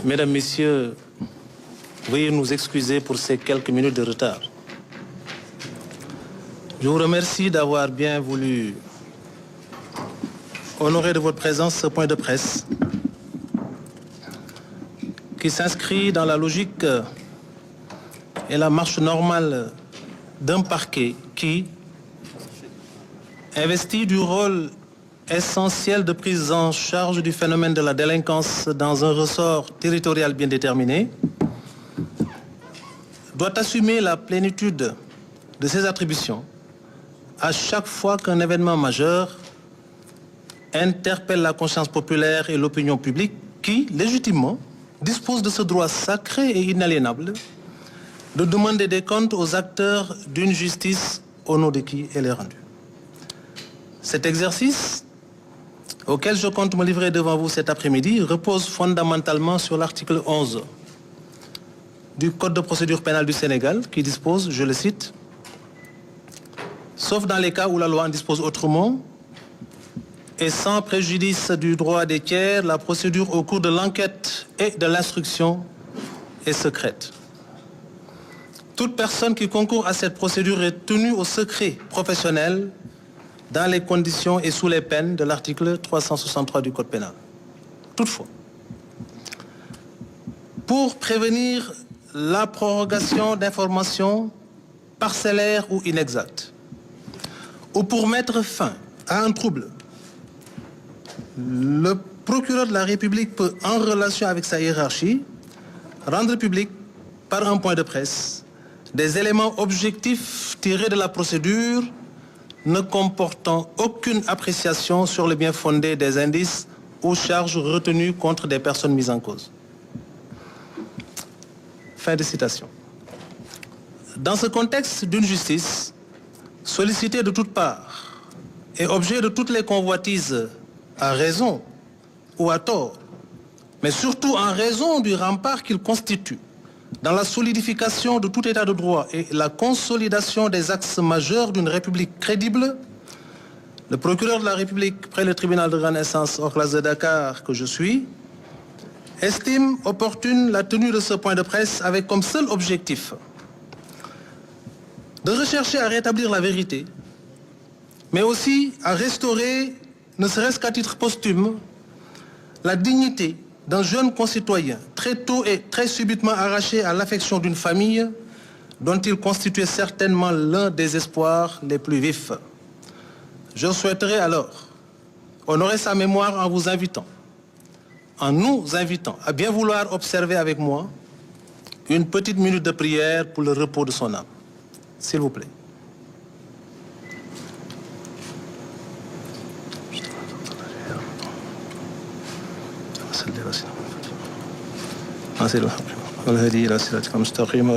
Mesdames, Messieurs, veuillez nous excuser pour ces quelques minutes de retard. Je vous remercie d'avoir bien voulu honorer de votre présence ce point de presse qui s'inscrit dans la logique et la marche normale d'un parquet qui, investi du rôle essentiel de prise en charge du phénomène de la délinquance dans un ressort territorial bien déterminé, doit assumer la plénitude de ses attributions à chaque fois qu'un événement majeur interpelle la conscience populaire et l'opinion publique qui, légitimement, disposent de ce droit sacré et inaliénable de demander des comptes aux acteurs d'une justice au nom de qui elle est rendue. Cet exercice, auquel je compte me livrer devant vous cet après-midi, repose fondamentalement sur l'article 11 du Code de procédure pénale du Sénégal qui dispose, je le cite, « Sauf dans les cas où la loi en dispose autrement et sans préjudice du droit des tiers, la procédure au cours de l'enquête et de l'instruction est secrète. Toute personne qui concourt à cette procédure est tenue au secret professionnel dans les conditions et sous les peines de l'article 363 du Code pénal. Toutefois, pour prévenir la prorogation d'informations parcellaires ou inexactes, ou pour mettre fin à un trouble, le procureur de la République peut, en relation avec sa hiérarchie, rendre public par un point de presse des éléments objectifs tirés de la procédure ne comportant aucune appréciation sur le bien fondé des indices ou charges retenues contre des personnes mises en cause. » Fin de citation. Dans ce contexte d'une justice sollicitée de toutes parts et objet de toutes les convoitises à raison ou à tort, mais surtout en raison du rempart qu'il constitue dans la solidification de tout état de droit et la consolidation des axes majeurs d'une République crédible, le procureur de la République près le tribunal de grande instance hors classe de Dakar que je suis, estime opportune la tenue de ce point de presse avec comme seul objectif de rechercher à rétablir la vérité, mais aussi à restaurer, ne serait-ce qu'à titre posthume, la dignité d'un jeune concitoyen très tôt et très subitement arraché à l'affection d'une famille dont il constituait certainement l'un des espoirs les plus vifs. Je souhaiterais alors honorer sa mémoire en vous invitant, en nous invitant à bien vouloir observer avec moi une petite minute de prière pour le repos de son âme. S'il vous plaît. والهدي إلى صراطك المستقيم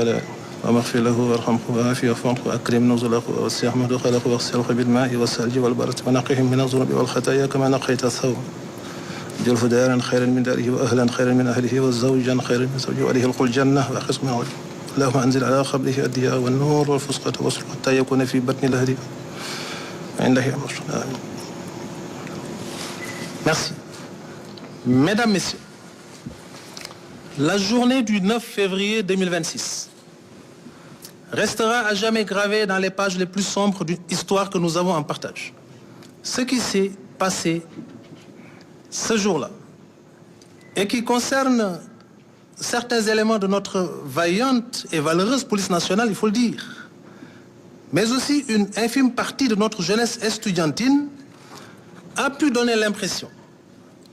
ومغفر له وارحمه وعافيه وفقه وأكرم نزله ووسع مدخله واغسله بالماء والثلج والبرد ونقهم من الذنوب والخطايا كما نقيت الثوب اجعله دارا خيرا من داره وأهلا خيرا من أهله وزوجا خيرا من زوجه وأهله القل الجنة وأخرج من عوده اللهم أنزل على قبره الضياء والنور والفسقة والسرور حتى يكون في بطن الهدي عنده أمر. Merci. Mesdames, Messieurs, la journée du 9 février 2026 restera à jamais gravée dans les pages les plus sombres d'une histoire que nous avons en partage. Ce qui s'est passé ce jour-là et qui concerne certains éléments de notre vaillante et valeureuse police nationale, il faut le dire, mais aussi une infime partie de notre jeunesse estudiantine, a pu donner l'impression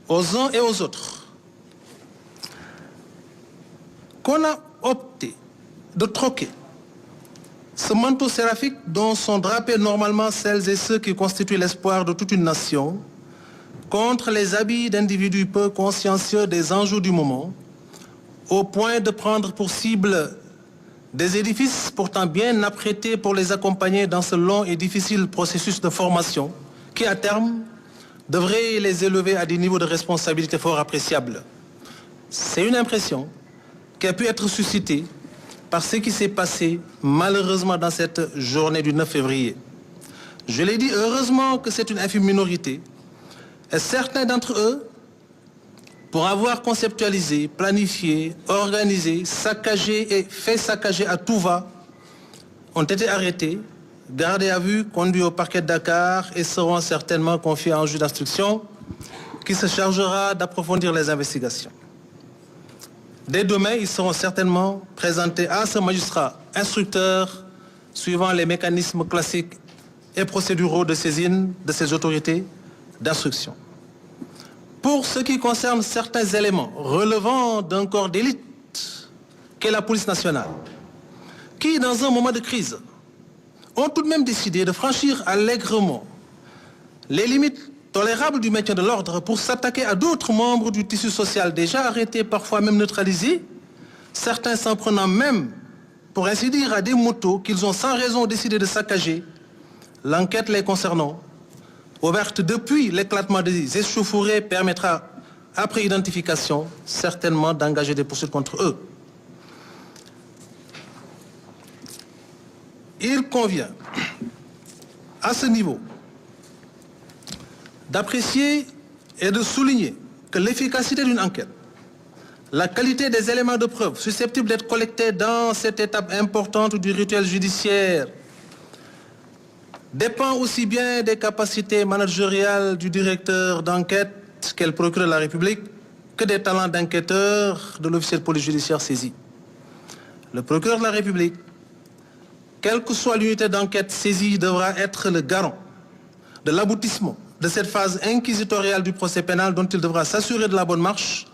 aux uns et aux autres qu'on a opté de troquer ce manteau séraphique dont sont drapés normalement celles et ceux qui constituent l'espoir de toute une nation contre les habits d'individus peu consciencieux des enjeux du moment, au point de prendre pour cible des édifices pourtant bien apprêtés pour les accompagner dans ce long et difficile processus de formation qui, à terme, devrait les élever à des niveaux de responsabilité fort appréciables. C'est une impression qui a pu être suscitée par ce qui s'est passé malheureusement dans cette journée du 9 février. Je l'ai dit, heureusement que c'est une infime minorité, et certains d'entre eux pour avoir conceptualisé, planifié, organisé, saccagé et fait saccager à tout va, ont été arrêtés, gardés à vue, conduits au parquet de Dakar et seront certainement confiés à un juge d'instruction qui se chargera d'approfondir les investigations. Dès demain, ils seront certainement présentés à ce magistrat instructeur suivant les mécanismes classiques et procéduraux de saisine de ces autorités d'instruction. Pour ce qui concerne certains éléments relevant d'un corps d'élite qu'est la police nationale, qui, dans un moment de crise, ont tout de même décidé de franchir allègrement les limites tolérables du maintien de l'ordre pour s'attaquer à d'autres membres du tissu social déjà arrêtés, parfois même neutralisés, certains s'en prenant même, pour ainsi dire, à des motos qu'ils ont sans raison décidé de saccager. L'enquête les concernant, ouverte depuis l'éclatement des échauffourées, permettra, après identification, certainement d'engager des poursuites contre eux. Il convient, à ce niveau, d'apprécier et de souligner que l'efficacité d'une enquête, la qualité des éléments de preuve susceptibles d'être collectés dans cette étape importante du rituel judiciaire dépend aussi bien des capacités managériales du directeur d'enquête qu'est le procureur de la République que des talents d'enquêteur de l'officier de police judiciaire saisi. Le procureur de la République, quelle que soit l'unité d'enquête saisie, devra être le garant de l'aboutissement de cette phase inquisitoriale du procès pénal dont il devra s'assurer de la bonne marche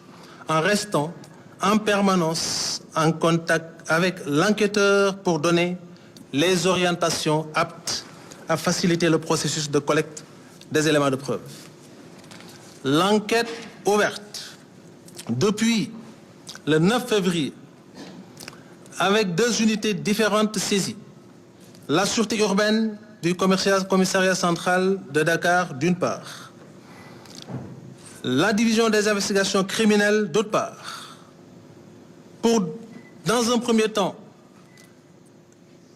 en restant en permanence en contact avec l'enquêteur pour donner les orientations aptes à faciliter le processus de collecte des éléments de preuve. L'enquête ouverte depuis le 9 février avec 2 unités différentes saisies, la sûreté urbaine du commissariat central de Dakar d'une part, la division des investigations criminelles d'autre part, pour, dans un premier temps,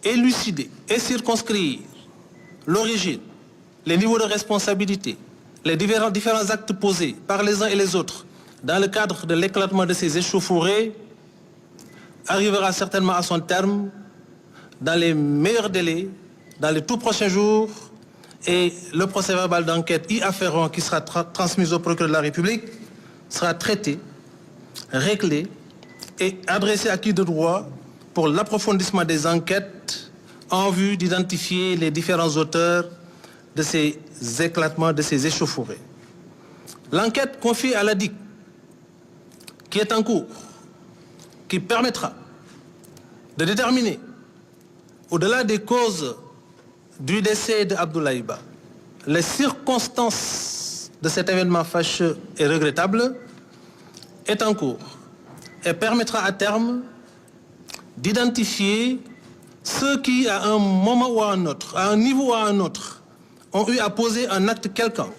élucider et circonscrire l'origine, les niveaux de responsabilité, les différents actes posés par les uns et les autres dans le cadre de l'éclatement de ces échauffourées, arrivera certainement à son terme dans les meilleurs délais, dans les tout prochains jours, et le procès-verbal d'enquête y afférent qui sera transmis au procureur de la République sera traité, réglé et adressé à qui de droit pour l'approfondissement des enquêtes en vue d'identifier les différents auteurs de ces éclatements, de ces échauffourées. L'enquête confiée à la DIC, qui est en cours, qui permettra de déterminer, au-delà des causes du décès d'Abdoulaye Ba, les circonstances de cet événement fâcheux et regrettable, est en cours et permettra à terme d'identifier ceux qui, à un moment ou à un autre, à un niveau ou à un autre, ont eu à poser un acte quelconque,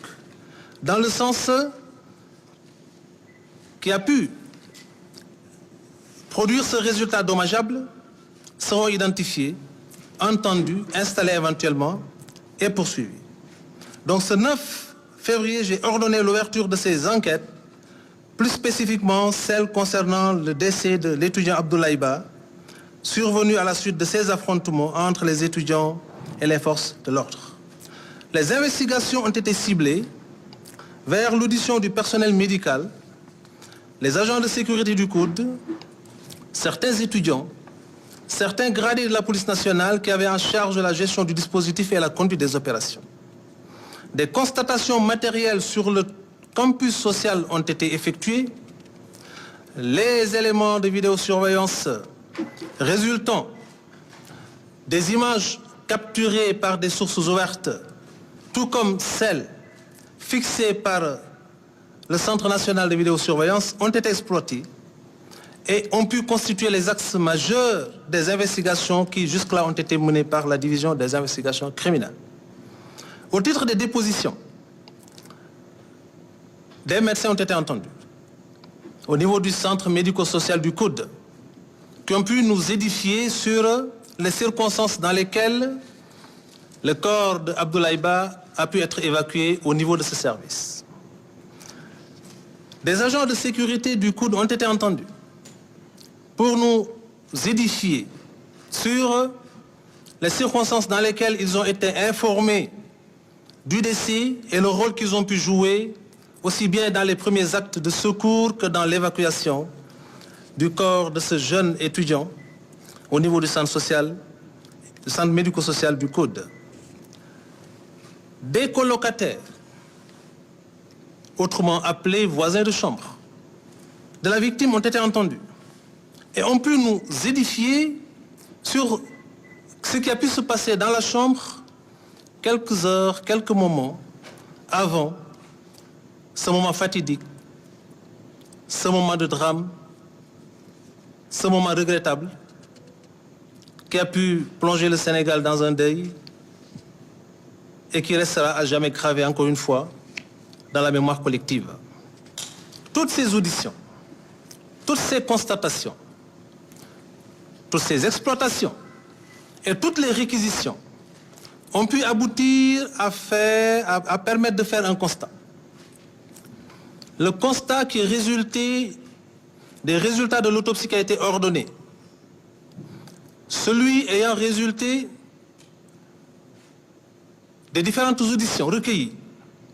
dans le sens qui a pu produire ce résultat dommageable, seront identifiés, entendus, installés éventuellement et poursuivis. Donc ce 9 février, j'ai ordonné l'ouverture de ces enquêtes, plus spécifiquement celles concernant le décès de l'étudiant Abdoulaye Ba, survenu à la suite de ces affrontements entre les étudiants et les forces de l'ordre. Les investigations ont été ciblées vers l'audition du personnel médical, les agents de sécurité du coude, certains étudiants, certains gradés de la police nationale qui avaient en charge la gestion du dispositif et la conduite des opérations. Des constatations matérielles sur le campus social ont été effectuées. Les éléments de vidéosurveillance résultant des images capturées par des sources ouvertes, tout comme celles fixées par le Centre national de vidéosurveillance, ont été exploités et ont pu constituer les axes majeurs des investigations qui jusque-là ont été menées par la division des investigations criminelles. Au titre des dépositions, des médecins ont été entendus au niveau du centre médico-social du coude, qui ont pu nous édifier sur les circonstances dans lesquelles le corps d'Abdoulaye Ba a pu être évacué au niveau de ce service. Des agents de sécurité du COUD ont été entendus pour nous édifier sur les circonstances dans lesquelles ils ont été informés du décès et le rôle qu'ils ont pu jouer, aussi bien dans les premiers actes de secours que dans l'évacuation du corps de ce jeune étudiant au niveau du centre médico-social du COUD. Des colocataires, autrement appelés voisins de chambre, de la victime ont été entendus et ont pu nous édifier sur ce qui a pu se passer dans la chambre quelques heures, quelques moments avant ce moment fatidique, ce moment de drame, ce moment regrettable qui a pu plonger le Sénégal dans un deuil et qui restera à jamais gravé encore une fois dans la mémoire collective. Toutes ces auditions, toutes ces constatations, toutes ces exploitations et toutes les réquisitions ont pu aboutir à permettre de faire un constat. Le constat qui est résulté des résultats de l'autopsie qui a été ordonnée, celui ayant résulté des différentes auditions recueillies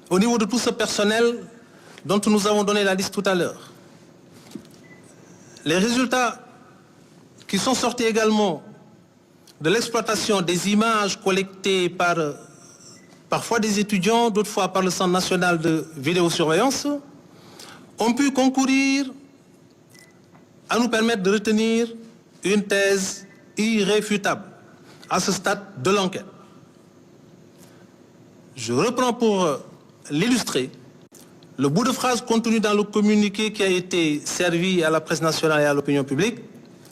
au niveau de tout ce personnel dont nous avons donné la liste tout à l'heure. Les résultats qui sont sortis également de l'exploitation des images collectées par parfois des étudiants, d'autres fois par le Centre national de vidéosurveillance, ont pu concourir à nous permettre de retenir une thèse irréfutable à ce stade de l'enquête. Je reprends pour l'illustrer le bout de phrase contenu dans le communiqué qui a été servi à la presse nationale et à l'opinion publique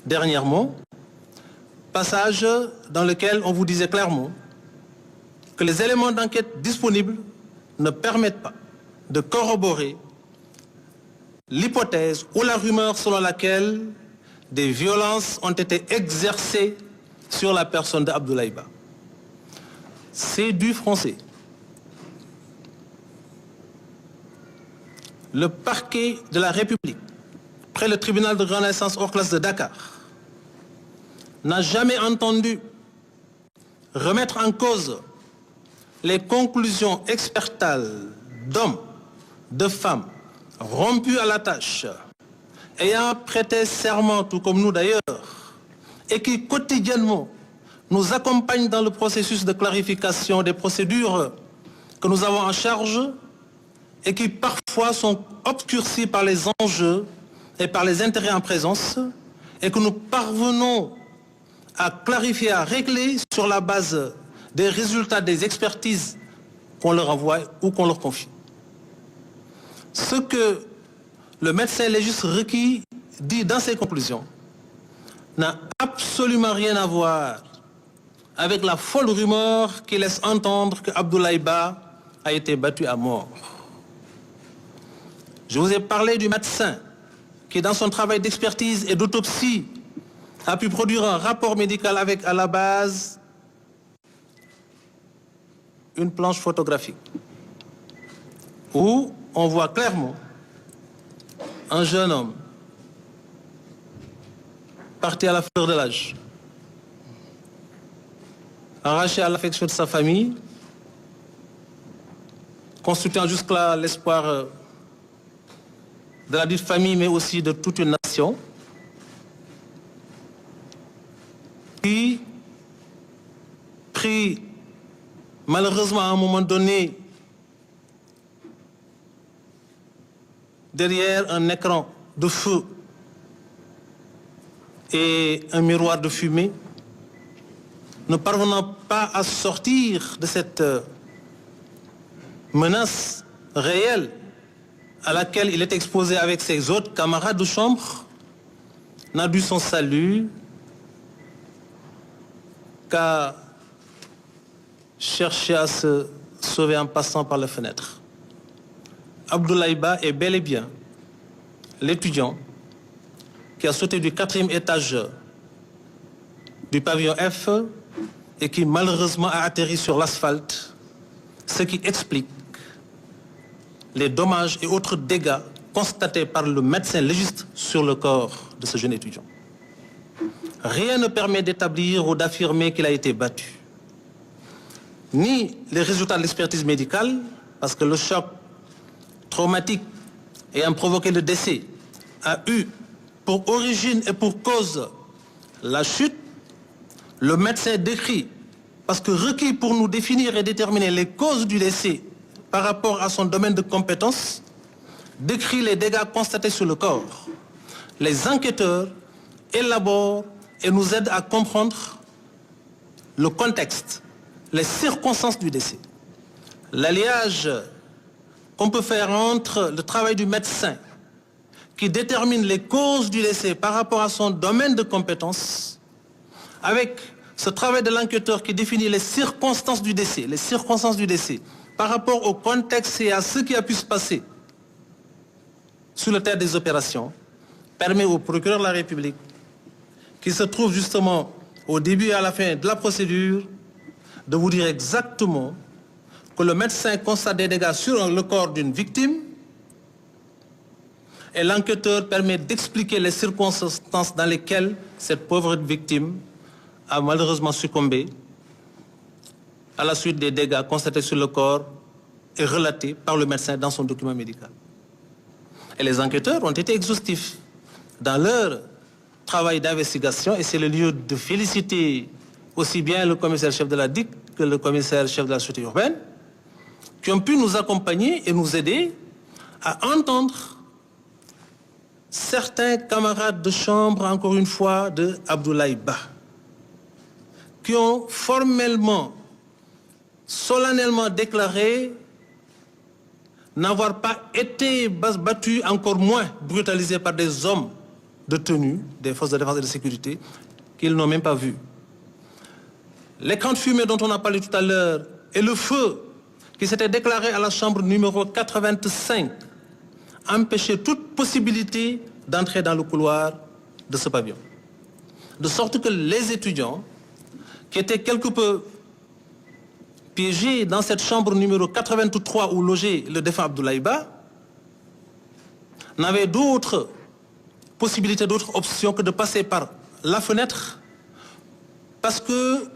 dernièrement, passage dans lequel on vous disait clairement que les éléments d'enquête disponibles ne permettent pas de corroborer l'hypothèse ou la rumeur selon laquelle des violences ont été exercées sur la personne d'Abdoulaye Ba. C'est du français. Le parquet de la République, près le tribunal de grande instance hors classe de Dakar, n'a jamais entendu remettre en cause les conclusions expertales d'hommes, de femmes, rompus à la tâche, ayant prêté serment, tout comme nous d'ailleurs, et qui quotidiennement nous accompagnent dans le processus de clarification des procédures que nous avons en charge et qui parfois sont obscurcis par les enjeux et par les intérêts en présence et que nous parvenons à clarifier, à régler sur la base des résultats des expertises qu'on leur envoie ou qu'on leur confie. Ce que le médecin légiste requis dit dans ses conclusions n'a absolument rien à voir avec la folle rumeur qui laisse entendre que Abdoulaye Ba a été battu à mort. Je vous ai parlé du médecin qui, dans son travail d'expertise et d'autopsie, a pu produire un rapport médical avec, à la base, une planche photographique où on voit clairement un jeune homme parti à la fleur de l'âge, arraché à l'affection de sa famille, constituant jusque-là l'espoir de la dite famille, mais aussi de toute une nation, qui prit malheureusement à un moment donné derrière un écran de feu et un miroir de fumée, ne parvenant pas à sortir de cette menace réelle à laquelle il est exposé avec ses autres camarades de chambre, n'a dû son salut qu'à chercher à se sauver en passant par la fenêtre. Abdoulaye Ba est bel et bien l'étudiant qui a sauté du 4e étage du pavillon F et qui malheureusement a atterri sur l'asphalte, ce qui explique les dommages et autres dégâts constatée par le médecin légiste sur le corps de ce jeune étudiant. Rien ne permet d'établir ou d'affirmer qu'il a été battu. Ni les résultats de l'expertise médicale, parce que le choc traumatique ayant provoqué le décès a eu pour origine et pour cause la chute. Le médecin décrit, parce que requis pour nous définir et déterminer les causes du décès par rapport à son domaine de compétence, décrit les dégâts constatés sur le corps. Les enquêteurs élaborent et nous aident à comprendre le contexte, les circonstances du décès. L'alliage qu'on peut faire entre le travail du médecin qui détermine les causes du décès par rapport à son domaine de compétence, avec ce travail de l'enquêteur qui définit les circonstances du décès, par rapport au contexte et à ce qui a pu se passer sur le terrain des opérations, permet au procureur de la République, qui se trouve justement au début et à la fin de la procédure, de vous dire exactement que le médecin constate des dégâts sur le corps d'une victime et l'enquêteur permet d'expliquer les circonstances dans lesquelles cette pauvre victime a malheureusement succombé à la suite des dégâts constatés sur le corps et relatés par le médecin dans son document médical. Et les enquêteurs ont été exhaustifs dans leur travail d'investigation et c'est le lieu de féliciter aussi bien le commissaire-chef de la DIC que le commissaire-chef de la sûreté urbaine qui ont pu nous accompagner et nous aider à entendre certains camarades de chambre, encore une fois, de Abdoulaye Ba, qui ont formellement, solennellement déclaré n'avoir pas été battus, encore moins brutalisés par des hommes de tenue, des forces de défense et de sécurité, qu'ils n'ont même pas vus. L'écran de fumée dont on a parlé tout à l'heure et le feu qui s'était déclaré à la chambre numéro 85 empêchait toute possibilité d'entrer dans le couloir de ce pavillon. De sorte que les étudiants, qui étaient quelque peu piégés dans cette chambre numéro 83 où logeait le défunt Abdoulaye Ba, n'avaient d'autre possibilité, d'autre option que de passer par la fenêtre parce que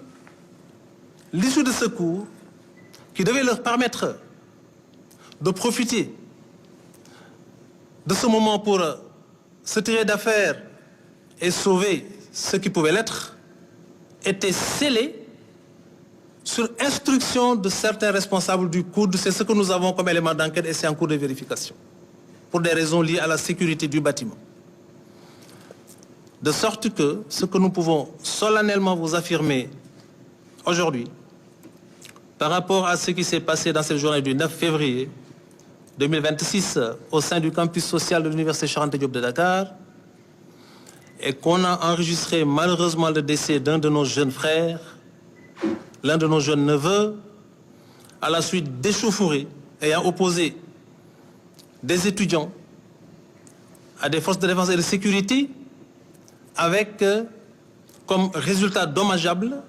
l'issue de secours qui devait leur permettre de profiter de ce moment pour se tirer d'affaire et sauver ceux qui pouvaient l'être, était scellée sur instruction de certains responsables du COUD. C'est ce que nous avons comme élément d'enquête et c'est en cours de vérification, pour des raisons liées à la sécurité du bâtiment. De sorte que ce que nous pouvons solennellement vous affirmer aujourd'hui, par rapport à ce qui s'est passé dans cette journée du 9 février 2026 au sein du campus social de l'Université Cheikh Anta Diop de Dakar, et qu'on a enregistré malheureusement le décès d'un de nos jeunes frères, l'un de nos jeunes neveux, à la suite d'échauffourées ayant opposé des étudiants à des forces de défense et de sécurité, avec comme résultat dommageable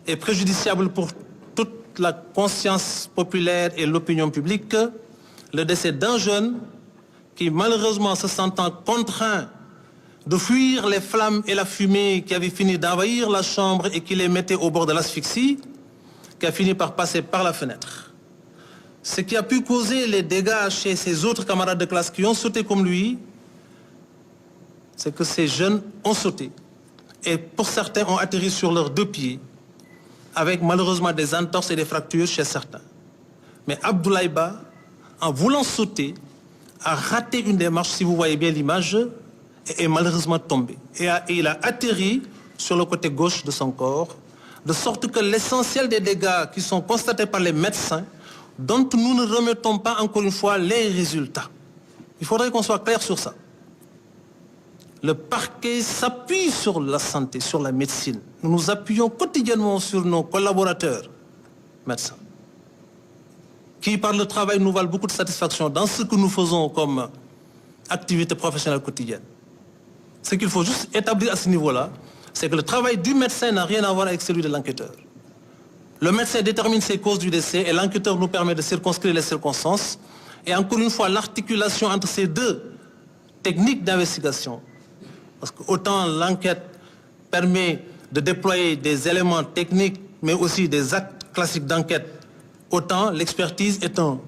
et préjudiciable pour toute la conscience populaire et l'opinion publique, le décès d'un jeune qui, malheureusement, se sentant contraint de fuir les flammes et la fumée qui avaient fini d'envahir la chambre et qui les mettait au bord de l'asphyxie, qui a fini par passer par la fenêtre. Ce qui a pu causer les dégâts chez ses autres camarades de classe qui ont sauté comme lui, c'est que ces jeunes ont sauté et pour certains ont atterri sur leurs deux pieds avec malheureusement des entorses et des fractures chez certains. Mais Abdoulaye Ba, en voulant sauter, a raté une démarche, si vous voyez bien l'image, et est malheureusement tombé. Et il a atterri sur le côté gauche de son corps, de sorte que l'essentiel des dégâts qui sont constatés par les médecins, dont nous ne remettons pas encore une fois les résultats. Il faudrait qu'on soit clair sur ça. Le parquet s'appuie sur la santé, sur la médecine. Nous nous appuyons quotidiennement sur nos collaborateurs médecins, qui par le travail nous valent beaucoup de satisfaction dans ce que nous faisons comme activité professionnelle quotidienne. Ce qu'il faut juste établir à ce niveau-là, c'est que le travail du médecin n'a rien à voir avec celui de l'enquêteur. Le médecin détermine ses causes du décès et l'enquêteur nous permet de circonscrire les circonstances Et encore une fois, l'articulation entre ces deux techniques d'investigation, parce que autant l'enquête permet de déployer des éléments techniques, mais aussi des actes classiques d'enquête, autant l'expertise est un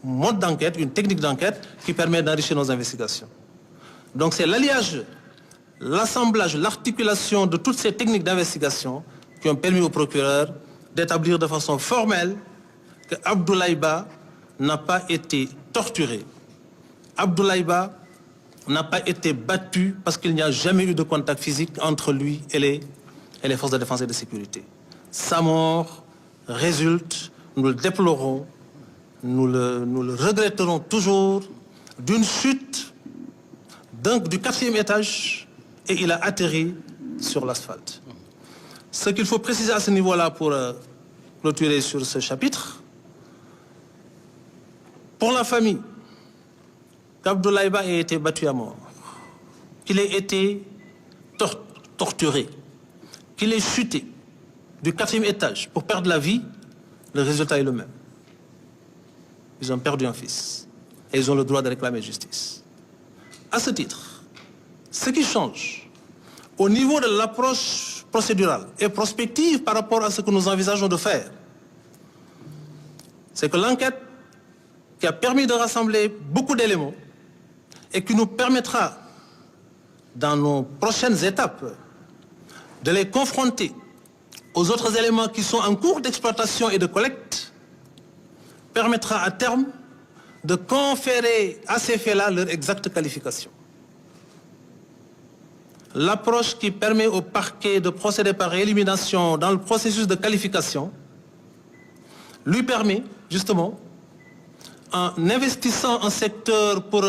mode d'enquête, une technique d'enquête qui permet d'enrichir nos investigations. Donc c'est l'alliage, l'assemblage, l'articulation de toutes ces techniques d'investigation qui ont permis au procureur d'établir de façon formelle que Abdoulaye Ba n'a pas été torturé. Abdoulaye Ba n'a pas été battu parce qu'il n'y a jamais eu de contact physique entre lui et les forces de défense et de sécurité. Sa mort résulte, nous le déplorons, nous le regretterons toujours, d'une chute du 4e étage et il a atterri sur l'asphalte. Ce qu'il faut préciser à ce niveau-là pour clôturer sur ce chapitre, pour la famille, qu'Abdoulaye Ba ait été battu à mort, qu'il ait été torturé, qu'il ait chuté du 4e étage pour perdre la vie, le résultat est le même. Ils ont perdu un fils et ils ont le droit de réclamer justice. À ce titre, ce qui change au niveau de l'approche procédurale et prospective par rapport à ce que nous envisageons de faire, c'est que l'enquête qui a permis de rassembler beaucoup d'éléments et qui nous permettra, dans nos prochaines étapes, de les confronter aux autres éléments qui sont en cours d'exploitation et de collecte, permettra à terme de conférer à ces faits-là leur exacte qualification. L'approche qui permet au parquet de procéder par élimination dans le processus de qualification lui permet, justement, en investissant un secteur pour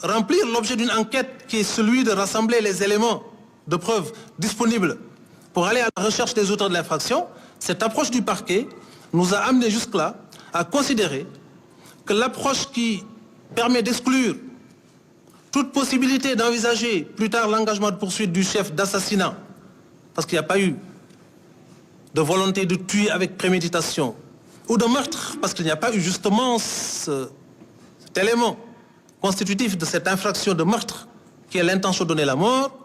remplir l'objet d'une enquête qui est celui de rassembler les éléments de preuve disponibles pour aller à la recherche des auteurs de l'infraction, cette approche du parquet nous a amené jusque-là à considérer que l'approche qui permet d'exclure toute possibilité d'envisager plus tard l'engagement de poursuite du chef d'assassinat, parce qu'il n'y a pas eu de volonté de tuer avec préméditation, ou de meurtre, parce qu'il n'y a pas eu justement cet élément constitutif de cette infraction de meurtre qui est l'intention de donner la mort,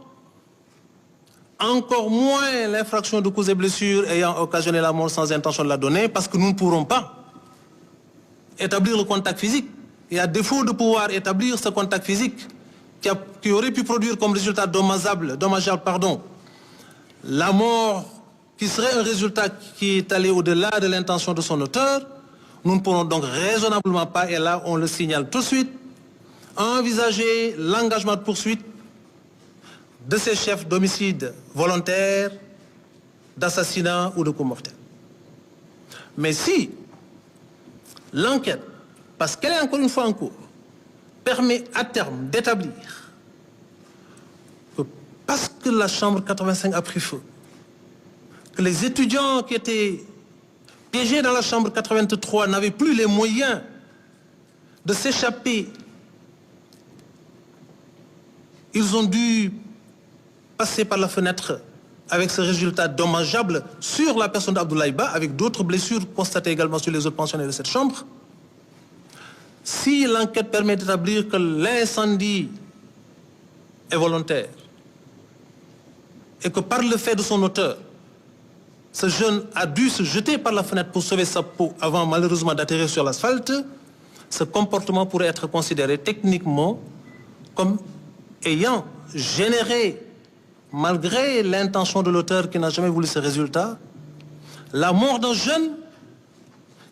encore moins l'infraction de coups et blessures ayant occasionné la mort sans intention de la donner, parce que nous ne pourrons pas établir le contact physique. Et à défaut de pouvoir établir ce contact physique qui aurait pu produire comme résultat dommageable, la mort qui serait un résultat qui est allé au-delà de l'intention de son auteur, nous ne pourrons donc raisonnablement pas, et là on le signale tout de suite, envisager l'engagement de poursuite de ces chefs d'homicide volontaire, d'assassinat ou de coup mortel. Mais si l'enquête, parce qu'elle est encore une fois en cours, permet à terme d'établir que parce que la chambre 85 a pris feu, que les étudiants qui étaient piégés dans la chambre 83 n'avaient plus les moyens de s'échapper, ils ont dû passer par la fenêtre avec ce résultat dommageable sur la personne d'Abdoulaye Ba, avec d'autres blessures constatées également sur les autres pensionnaires de cette chambre. Si l'enquête permet d'établir que l'incendie est volontaire et que par le fait de son auteur, ce jeune a dû se jeter par la fenêtre pour sauver sa peau avant malheureusement d'atterrir sur l'asphalte, ce comportement pourrait être considéré techniquement comme ayant généré, malgré l'intention de l'auteur qui n'a jamais voulu ce résultat, la mort d'un jeune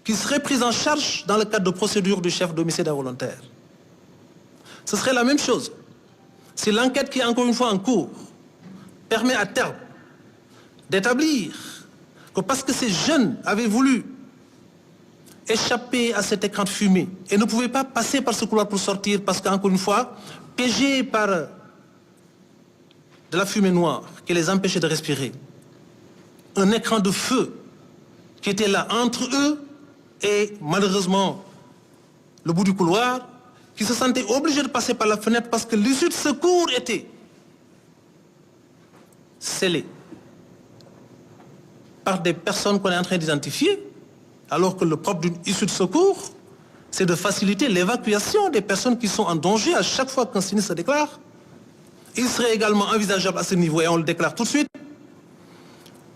qui serait prise en charge dans le cadre de procédure du chef d'homicide involontaire. Ce serait la même chose si l'enquête qui est encore une fois en cours permet à terme d'établir que parce que ces jeunes avaient voulu échapper à cet écran de fumée et ne pouvaient pas passer par ce couloir pour sortir parce qu'encore une fois, piégés par de la fumée noire qui les empêchait de respirer, un écran de feu qui était là entre eux et malheureusement le bout du couloir, qui se sentaient obligés de passer par la fenêtre parce que l'issue de secours était scellée par des personnes qu'on est en train d'identifier, alors que le propre d'une issue de secours, c'est de faciliter l'évacuation des personnes qui sont en danger à chaque fois qu'un sinistre se déclare. Il serait également envisageable à ce niveau, et on le déclare tout de suite,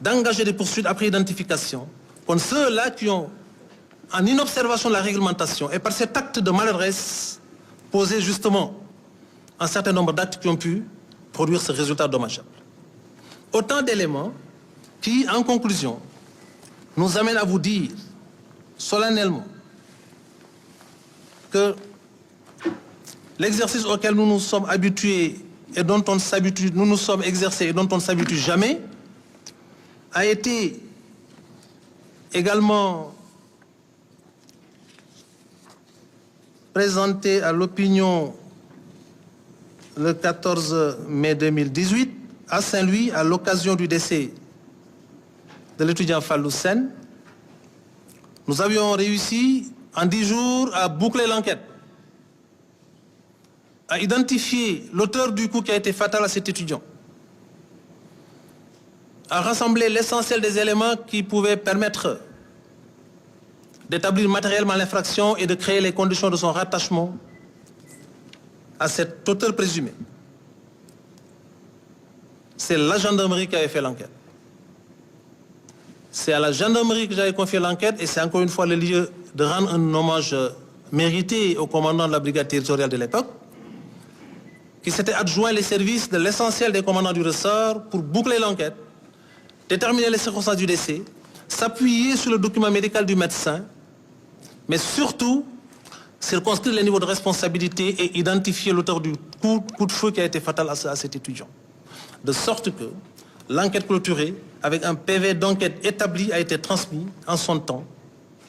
d'engager des poursuites après identification contre ceux-là qui ont, en inobservation de la réglementation et par cet acte de maladresse, posé justement un certain nombre d'actes qui ont pu produire ce résultat dommageable. Autant d'éléments qui, en conclusion, nous amènent à vous dire solennellement que l'exercice auquel nous nous sommes habitués et dont on s'habitue, nous nous sommes exercés et dont on ne s'habitue jamais, a été également présenté à l'opinion le 14 mai 2018 à Saint-Louis à l'occasion du décès de l'étudiant Fallou Sène. Nous avions réussi en 10 jours à boucler l'enquête, à identifier l'auteur du coup qui a été fatal à cet étudiant, à rassembler l'essentiel des éléments qui pouvaient permettre d'établir matériellement l'infraction et de créer les conditions de son rattachement à cet auteur présumé. C'est la gendarmerie qui avait fait l'enquête. C'est à la gendarmerie que j'avais confié l'enquête et c'est encore une fois le lieu de rendre un hommage mérité au commandant de la brigade territoriale de l'époque, qui s'était adjoint les services de l'essentiel des commandants du ressort pour boucler l'enquête, déterminer les circonstances du décès, s'appuyer sur le document médical du médecin, mais surtout circonscrire les niveaux de responsabilité et identifier l'auteur du coup de feu qui a été fatal à cet étudiant. De sorte que l'enquête clôturée, avec un PV d'enquête établi, a été transmis en son temps,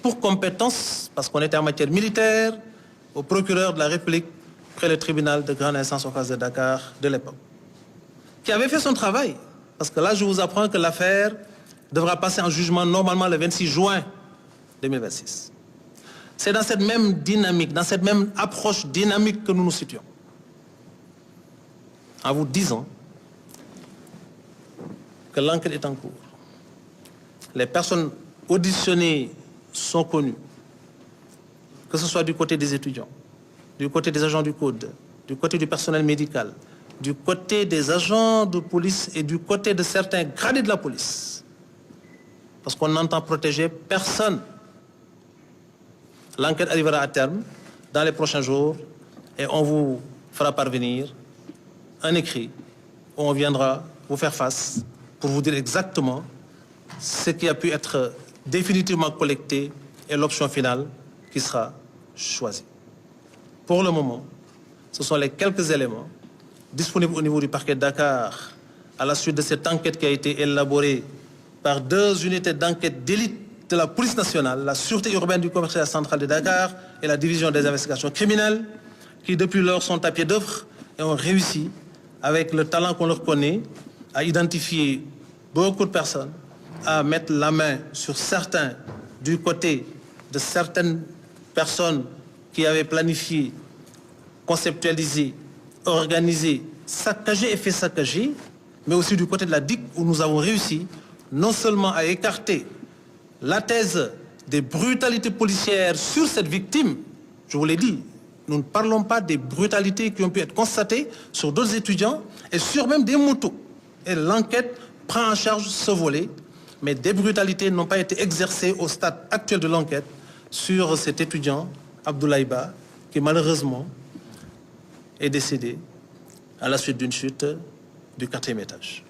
pour compétence, parce qu'on était en matière militaire, au procureur de la République, près le tribunal de grande instance en face de Dakar de l'époque, qui avait fait son travail, parce que là je vous apprends que l'affaire devra passer en jugement normalement le 26 juin 2026. C'est dans cette même dynamique, dans cette même approche dynamique que nous nous situons. En vous disant que l'enquête est en cours. Les personnes auditionnées sont connues, que ce soit du côté des étudiants, du côté des agents du code, du côté du personnel médical, du côté des agents de police et du côté de certains gradés de la police. Parce qu'on n'entend protéger personne. L'enquête arrivera à terme dans les prochains jours et on vous fera parvenir un écrit où on viendra vous faire face pour vous dire exactement ce qui a pu être définitivement collecté et l'option finale qui sera choisie. Pour le moment, ce sont les quelques éléments disponibles au niveau du parquet de Dakar à la suite de cette enquête qui a été élaborée par 2 unités d'enquête d'élite de la police nationale, la sûreté urbaine du commissariat central de Dakar et la division des investigations criminelles, qui depuis lors sont à pied d'œuvre et ont réussi, avec le talent qu'on leur connaît, à identifier beaucoup de personnes, à mettre la main sur certains du côté de certaines personnes qui avaient planifié, conceptualisé, organisé, saccagé et fait saccager, mais aussi du côté de la DIC où nous avons réussi non seulement à écarter la thèse des brutalités policières sur cette victime. Je vous l'ai dit, nous ne parlons pas des brutalités qui ont pu être constatées sur d'autres étudiants et sur même des motos. Et l'enquête prend en charge ce volet, mais des brutalités n'ont pas été exercées au stade actuel de l'enquête sur cet étudiant, Abdoulaye Ba, qui malheureusement est décédé à la suite d'une chute du 4e étage.